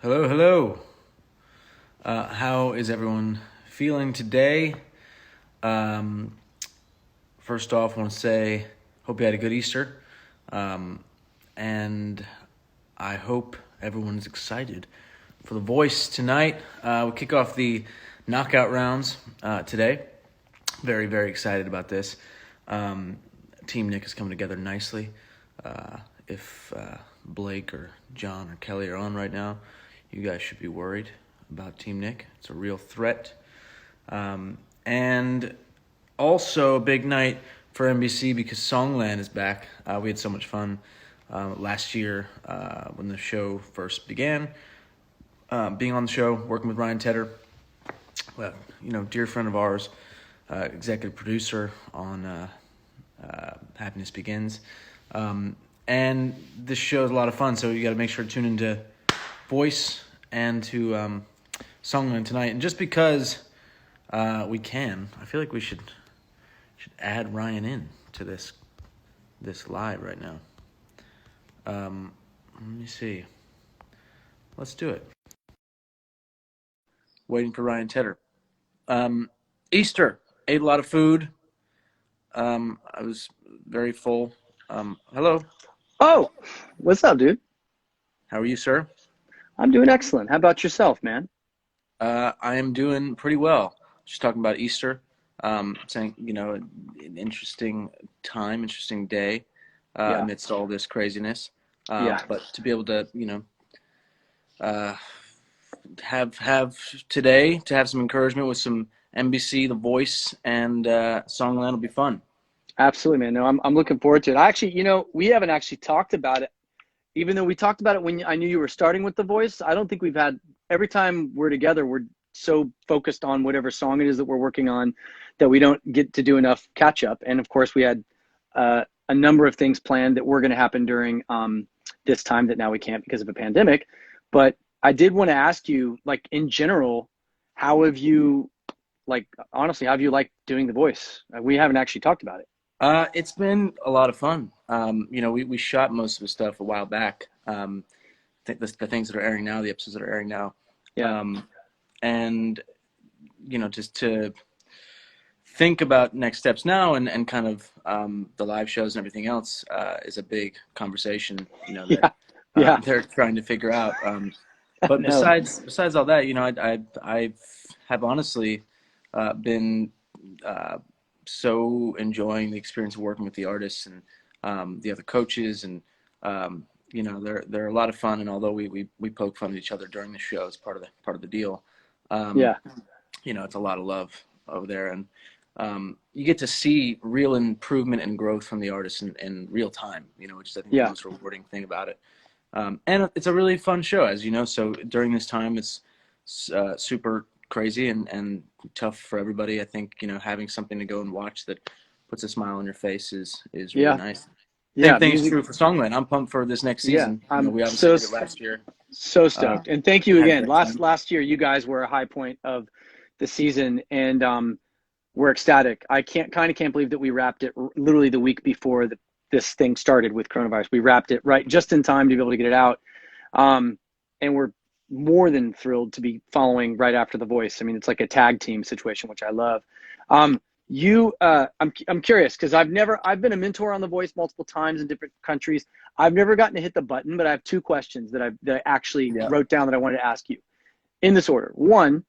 Hello, hello. How is everyone feeling today? Um, First off, I want to say, hope you had a good Easter. And I hope everyone's excited for The Voice tonight. We'll kick off the knockout rounds today. Very, very excited about this. Team Nick is coming together nicely. If Blake or John or Kelly are on right now, you guys should be worried about Team Nick. It's a real threat. And also a big night for NBC because Songland is back. We had so much fun last year when the show first began. Being on the show, working with Ryan Tedder, well, dear friend of ours, executive producer on Happiness Begins. And this show is a lot of fun, so you got to make sure to tune into Voice and to Songland tonight. And just because we can, I feel like we should add Ryan in to this live right now. Let me see. Let's do it. Waiting for Ryan Tedder. Easter, ate a lot of food. I was very full. Hello. Oh, what's up, dude? How are you, sir? I'm doing excellent. How about yourself, man? I am doing pretty well. Just talking about Easter. Saying, an interesting time, interesting day Yeah, amidst all this craziness. yeah, But to be able to, uh, have today to have some encouragement with some NBC, The Voice, and Songland will be fun. absolutely, man. No, I'm looking forward to it. I actually, we haven't actually talked about it, even though we talked about it when I knew you were starting with The Voice. I don't think we've had, every time we're together, we're so focused on whatever song it is that we're working on that we don't get to do enough catch up. And of course, we had a number of things planned that were going to happen during this time that now we can't because of a pandemic. But I did want to ask you, like, in general, how have you, like, honestly, how have you liked doing The Voice? We haven't actually talked about it. It's been a lot of fun. We shot most of the stuff a while back. I think the things that are airing now, the episodes that are airing now. Yeah. And, just to think about next steps now and kind of the live shows and everything else is a big conversation, that Yeah. Yeah. they're trying to figure out. I But know. besides all that, I have honestly been so enjoying the experience of working with the artists and the other coaches, and they're a lot of fun. And although we poke fun at each other during the show, it's part of the deal. Um, Yeah. it's a lot of love over there, and you get to see real improvement and growth from the artists in real time. Which is I think the Yeah. most rewarding thing about it. And it's a really fun show, as you know. So during this time, it's super crazy and tough for everybody. I think having something to go and watch that puts a smile on your face is really Yeah. nice. Same Yeah. thing is Music. true for Songland. I'm pumped for this next Yeah. season. I'm We obviously so, did it last year. so Uh, stoked. And thank you had a again. great Last time. last year, you guys were a high point of the season, and we're ecstatic. I can't believe that we wrapped it literally the week before this thing started with coronavirus. We wrapped it right just in time to be able to get it out. And we're more than thrilled to be following right after The Voice. I mean, it's like a tag team situation, which I love. I'm curious because I've been a mentor on The Voice multiple times in different countries. I've never gotten to hit the button, but I have two questions that I actually Yeah. wrote down that I wanted to ask you in this order. One,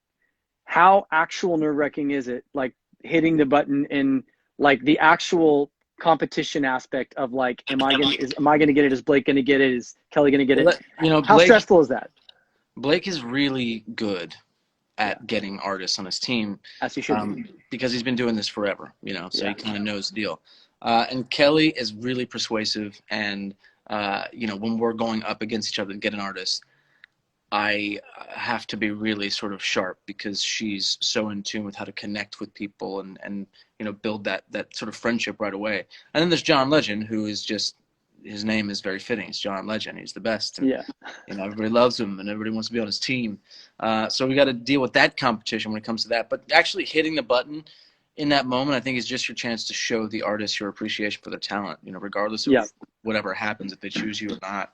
how actual nerve-wracking is it, like hitting the button in like the actual competition aspect of like, am I gonna get it? Is Blake gonna get it? Is Kelly gonna get it? Well, How stressful is that? Blake is really good Yeah, at getting artists on his team as you should be. because he's been doing this forever, so Yeah, he kind of knows the deal. And Kelly is really persuasive, and when we're going up against each other to get an artist, I have to be really sort of sharp because she's so in tune with how to connect with people and build that sort of friendship right away. And then there's John Legend, who is just, his name is very fitting. It's John Legend. He's the best, and yeah, everybody loves him and everybody wants to be on his team. So we got to deal with that competition when it comes to that. But actually hitting the button in that moment, I think, is just your chance to show the artist your appreciation for their talent. Regardless of yeah, whatever happens, if they choose you or not.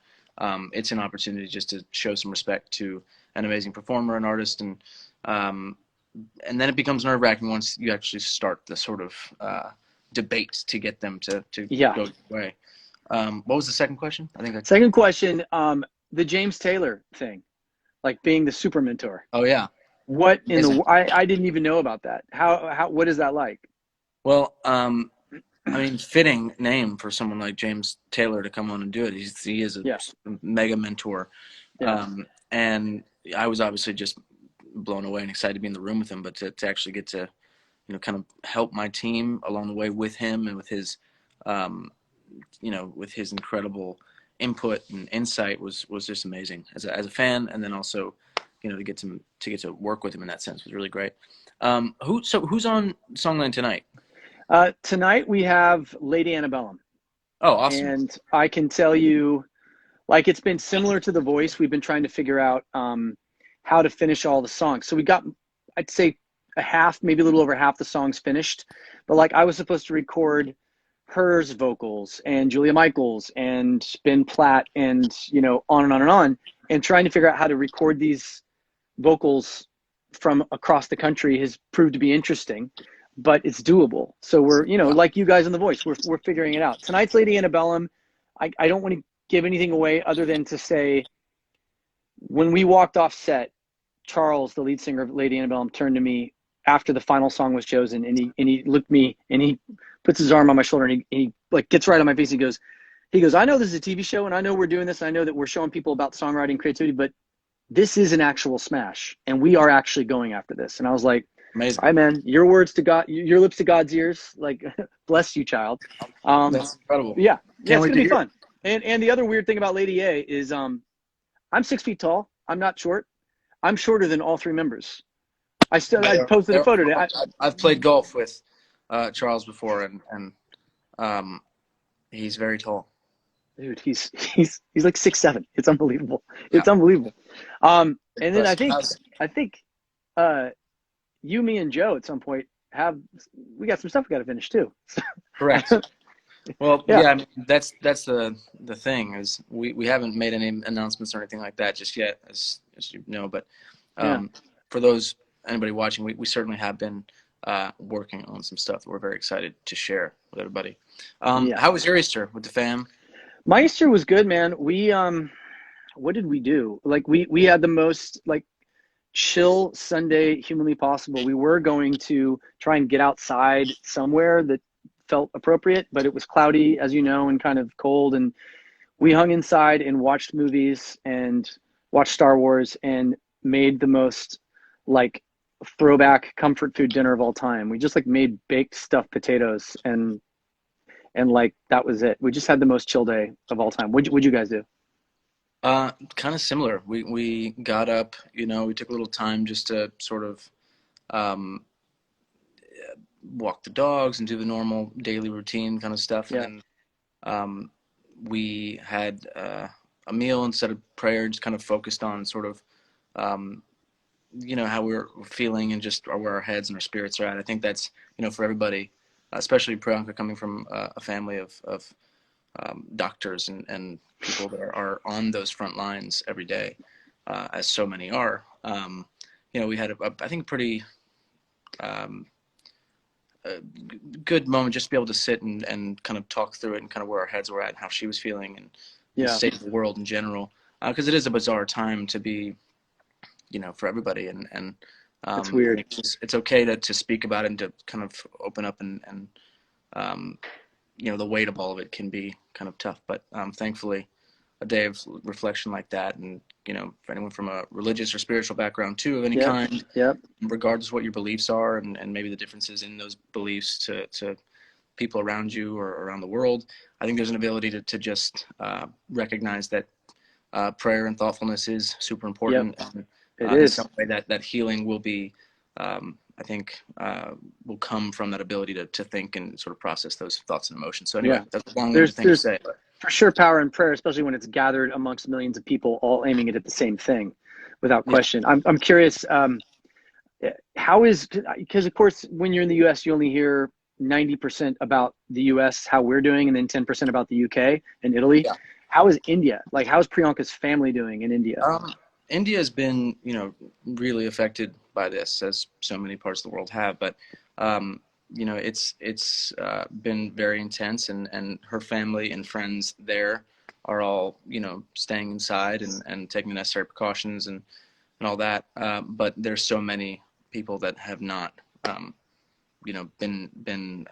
it's an opportunity just to show some respect to an amazing performer, an artist, and then it becomes nerve-wracking once you actually start the sort of debate to get them to Yeah. go your way. What was the second question? I think Second question, the James Taylor thing, like being the super mentor. Oh yeah. What in Amazing. I didn't even know about that. What is that like? Well, I mean, fitting name for someone like James Taylor to come on and do it. He is a Yeah. mega mentor, Yeah. and I was obviously just blown away and excited to be in the room with him. But to actually get to, kind of help my team along the way with him and with his, with his incredible input and insight was just amazing as a fan, and then also, to get to work with him in that sense was really great. Who's on Songland tonight? Tonight we have Lady Antebellum. Oh, awesome. And I can tell you, like, it's been similar to The Voice. We've been trying to figure out how to finish all the songs. So we got, I'd say, a half, maybe a little over half the songs finished. But like, I was supposed to record Her's vocals and Julia Michaels and Ben Platt and, on and on and on. And trying to figure out how to record these vocals from across the country has proved to be interesting, but it's doable. So we're, like you guys in The Voice, we're figuring it out. Tonight's Lady Antebellum, I don't want to give anything away other than to say, when we walked off set, Charles, the lead singer of Lady Antebellum, turned to me after the final song was chosen, and he looked at me and he puts his arm on my shoulder and he like gets right on my face. He goes, I know this is a TV show and I know we're doing this and I know that we're showing people about songwriting creativity, but this is an actual smash and we are actually going after this. And I was like, amazing. All right, man, your words to God, your lips to God's ears. Like, bless you, child. That's incredible. Yeah, it's Can't wait gonna to be hear. fun. And the other weird thing about Lady A is I'm 6 feet tall. I'm not short. I'm shorter than all three members. I posted a photo today. I've played golf with Charles before, and he's very tall. Dude, he's like 6'7". It's unbelievable. It's unbelievable. And then I think you, me, and Joe at some point we got some stuff we got to finish too. Correct. Well, yeah, I mean, that's the thing is we haven't made any announcements or anything like that just yet, as you know. But for anybody watching, we certainly have been working on some stuff that we're very excited to share with everybody. How was your Easter with the fam? My Easter was good, man. We what did we do? Like we had the most like chill Sunday humanly possible. We were going to try and get outside somewhere that felt appropriate, but it was cloudy, as you know, and kind of cold, and we hung inside and watched movies and watched Star Wars and made the most like throwback comfort food dinner of all time. We just like made baked stuffed potatoes and like that was it. We just had the most chill day of all time. What'd you guys do? Kind of similar. We got up, we took a little time just to sort of walk the dogs and do the normal daily routine kind of stuff. Yeah. And we had a meal instead of prayer, just kind of focused on sort of, how we're feeling and just where our heads and our spirits are at. I think that's, for everybody, especially Priyanka coming from a family of doctors and people that are on those front lines every day, as so many are. We had I think pretty good moment just to be able to sit and kind of talk through it and kind of where our heads were at and how she was feeling and the state of the world in general, because it is a bizarre time to be, for everybody, and it's weird. It's okay to speak about it and to kind of open up and the weight of all of it can be kind of tough, but thankfully a day of reflection like that, and for anyone from a religious or spiritual background too of any kind, regardless of what your beliefs are and maybe the differences in those beliefs to people around you or around the world, I think there's an ability to just recognize that prayer and thoughtfulness is super important. And, it is. in some way that healing will be, I think, will come from that ability to think and sort of process those thoughts and emotions. So anyway, that's a long-winded thing to say. But for sure power in prayer, especially when it's gathered amongst millions of people all aiming it at the same thing, without question. I'm curious, how is, because of course when you're in the US you only hear 90% about the US, how we're doing, and then 10% about the UK and Italy. How is India? Like, how's Priyanka's family doing in India? India has been, really affected by this, as so many parts of the world have. But, it's been very intense, and her family and friends there are all, staying inside and taking the necessary precautions and all that. But there's so many people that have not, been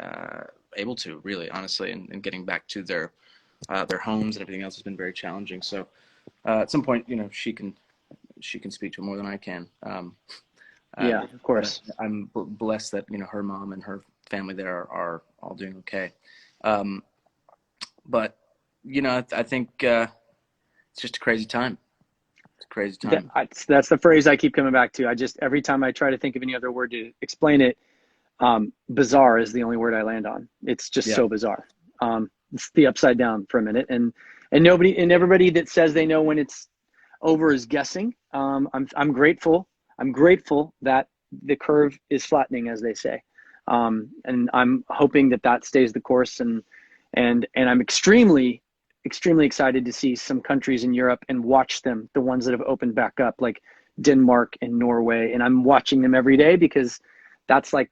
able to really, honestly, and getting back to their homes and everything else has been very challenging. So at some point, she can speak to it more than I can. Yeah, of But course. I'm blessed that her mom and her family there are all doing okay. Um, but I think it's just a crazy time. It's a crazy time. That's the phrase I keep coming back to. I just, every time I try to think of any other word to explain it, bizarre is the only word I land on. It's just Yeah, so bizarre. It's the upside down for a minute, and nobody and everybody that says they know when it's over is guessing. I'm grateful. I'm grateful that the curve is flattening, as they say, and I'm hoping that that stays the course. And I'm extremely excited to see some countries in Europe and watch them, the ones that have opened back up, like Denmark and Norway. And I'm watching them every day because that's like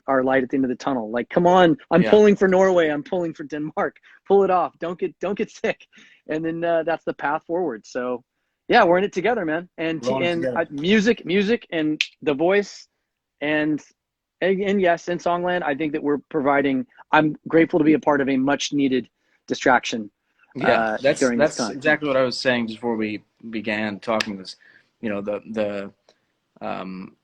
our light at the end of the tunnel. Like, come on, I'm yeah, pulling for Norway. I'm pulling for Denmark. Pull it off. Don't get sick. And then that's the path forward. So yeah, we're in it together, man. And we're on it together. music, and the voice, and and yes, in Songland, I think that we're providing. I'm grateful to be a part of a much needed distraction Yeah, that's during this that's time. exactly what I was saying just before we began talking. Was um,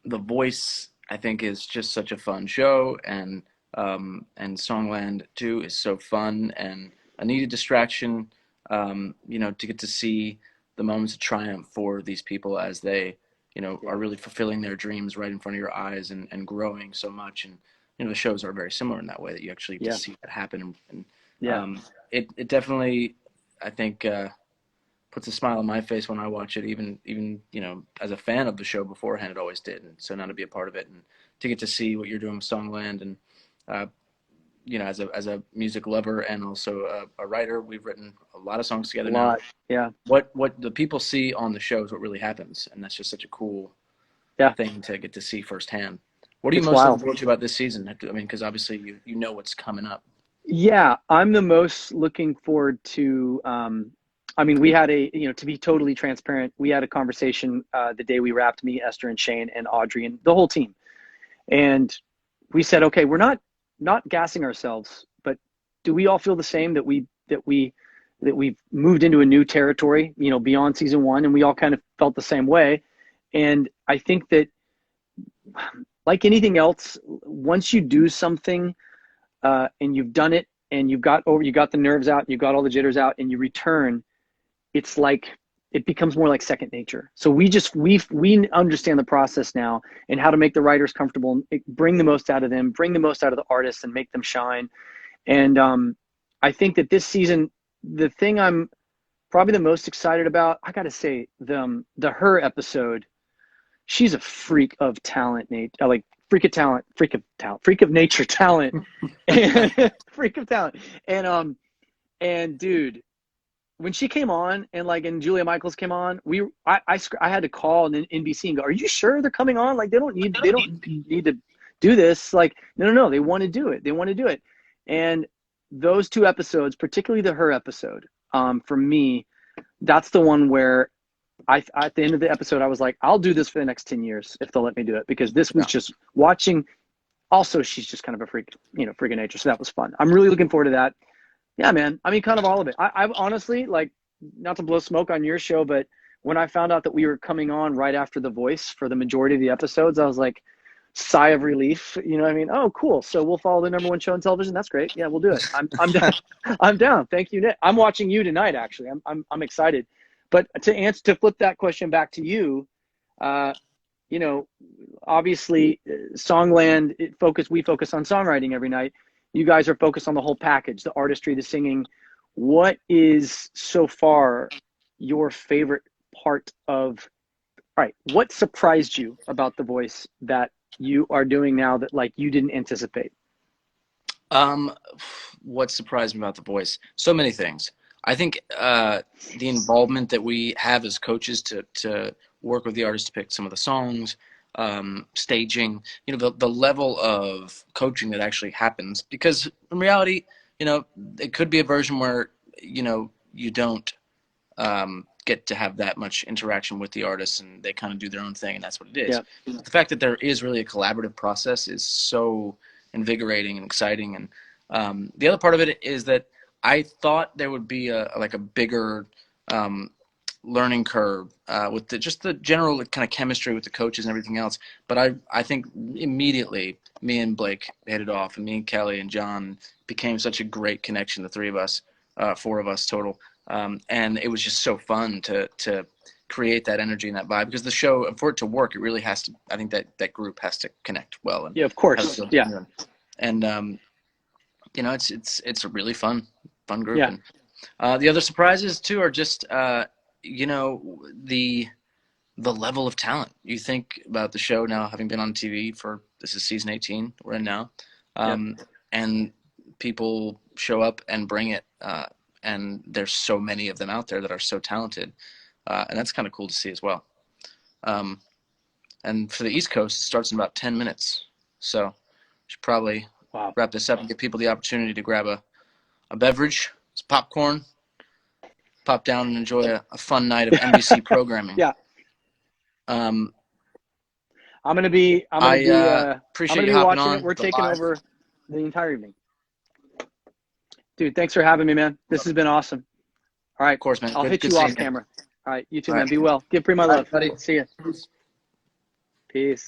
the voice, I think, is just such a fun show, and Songland too is so fun and a needed distraction. To get to see the moments of triumph for these people as they are Yeah, really fulfilling their dreams right in front of your eyes and growing so much. And the shows are very similar in that way, that you actually get to yeah, see that happen. And yeah. it definitely, I think, puts a smile on my face when I watch it. Even as a fan of the show beforehand, it always did. And so now to be a part of it and to get to see what you're doing with Songland, and uh, as a music lover and also a writer, we've written a lot of songs A together now. lot. Yeah, What the people see on the show is what really happens, and that's just such a cool yeah. thing to get to see firsthand. What are you It's most looking wild. forward to about this season? I mean, because obviously you know what's coming up. Yeah, I'm the most looking forward to. I mean, we had to be totally transparent, we had a conversation the day we wrapped, me, Esther, and Shane, and Audrey, and the whole team. And we said, okay, we're not gassing ourselves, but do we all feel the same, that we've moved into a new territory, beyond season one, and we all kind of felt the same way. And I think that, like anything else, once you do something and you've done it, and you got the nerves out, you got all the jitters out, and you return, it's like it becomes more like second nature. So we understand the process now, and how to make the writers comfortable, and bring the most out of them, bring the most out of the artists, and make them shine. And I think that this season, the thing I'm probably the most excited about, I got to say, the her episode. She's a freak of talent, Nate. Like, freak of nature talent, and freak of talent. And dude, when she came on, and Julia Michaels came on, I had to call NBC and go, "Are you sure they're coming on? Like, they don't need to do this. Like, no, they want to do it. They want to do it." And those two episodes, particularly the her episode, for me, that's the one where at the end of the episode, I was like, I'll do this for the next 10 years if they'll let me do it, because this was Yeah. just watching. Also, she's just kind of a freak of nature. So that was fun. I'm really looking forward to that. Yeah, man. I mean, kind of all of it. I honestly, like, not to blow smoke on your show, but when I found out that we were coming on right after The Voice for the majority of the episodes, I was like, sigh of relief. You know what I mean? Oh, cool. So we'll follow the number one show on television. That's great. Yeah, we'll do it. I'm down. I'm down. Thank you, Nick. I'm watching you tonight. Actually, I'm excited. But to flip that question back to you, uh, you know, obviously, Songland, we focus on songwriting every night. You guys are focused on the whole package, the artistry, the singing. What is so far your favorite part of, all right, what surprised you about The Voice that you are doing now that, like, you didn't anticipate? Um, what surprised me about The Voice? So many things. I think the involvement that we have as coaches to work with the artists to pick some of the songs, staging, the level of coaching that actually happens. Because in reality, it could be a version where, you don't get to have that much interaction with the artists and they kind of do their own thing and that's what it is. Yeah. The fact that there is really a collaborative process is so invigorating and exciting. And the other part of it is that I thought there would be a bigger learning curve with just the general kind of chemistry with the coaches and everything else. But I think immediately me and Blake hit it off, and me and Kelly and John became such a great connection, the three of us, four of us total. And it was just so fun to create that energy and that vibe, because the show, for it to work, it really has to, I think that group has to connect well. And Yeah, of course. Yeah. And it's a really fun group. Yeah. And the other surprises too are just the level of talent. You think about the show now, having been on TV for, this is season 18 we're in now, and people show up and bring it, and there's so many of them out there that are so talented, and that's kind of cool to see as well. And for the East Coast, it starts in about 10 minutes, so we should probably wrap this up and give people the opportunity to grab a beverage, some popcorn, pop down and enjoy a fun night of NBC programming. Yeah. I'm gonna be appreciate you hopping watching on. it. We're taking over the entire evening. Dude, thanks for having me, man. This has been awesome. All right. Of course, man. I'll hit you off camera. All right. You too, man. Be well. Give Pre my love. Buddy. See ya. Peace.